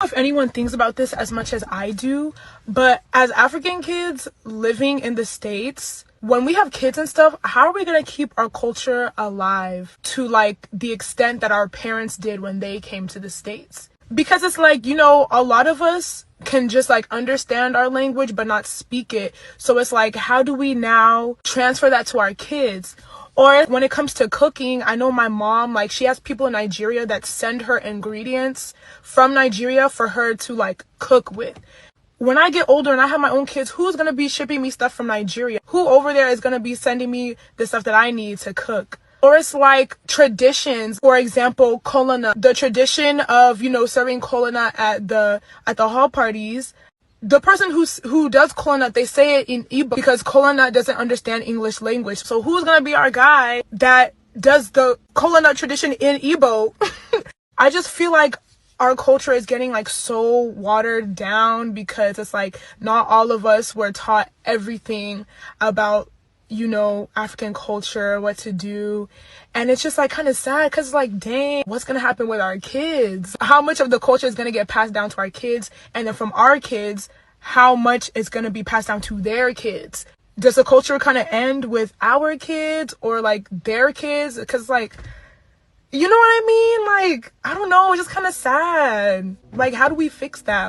if anyone thinks about this as much as I do, but as African kids living in the States, when we have kids and stuff, how are we going to keep our culture alive to like the extent that our parents did when they came to the States? Because it's like, you know, a lot of us can just like understand our language but not speak it. So it's like, how do we now transfer that to our kids? Or when it comes to cooking, I know my mom, like, she has people in Nigeria that send her ingredients from Nigeria for her to like cook with. When I get older and I have my own kids, who's going to be shipping me stuff from Nigeria? Who over there is going to be sending me the stuff that I need to cook? Or it's like traditions, for example, kolana, the tradition of, you know, serving kolana at the hall parties. The person who does kolana, they say it in Igbo because kolana doesn't understand English language. So who's going to be our guy that does the kolana tradition in Igbo? I just feel like our culture is getting like so watered down because it's like not all of us were taught everything about, you know, African culture, what to do. And it's just like kind of sad because like, dang, what's going to happen with our kids? How much of the culture is going to get passed down to our kids? And then from our kids, how much is going to be passed down to their kids? Does the culture kind of end with our kids or like their kids? Because like, you know what I mean? Like, I don't know. It's just kind of sad. Like, how do we fix that?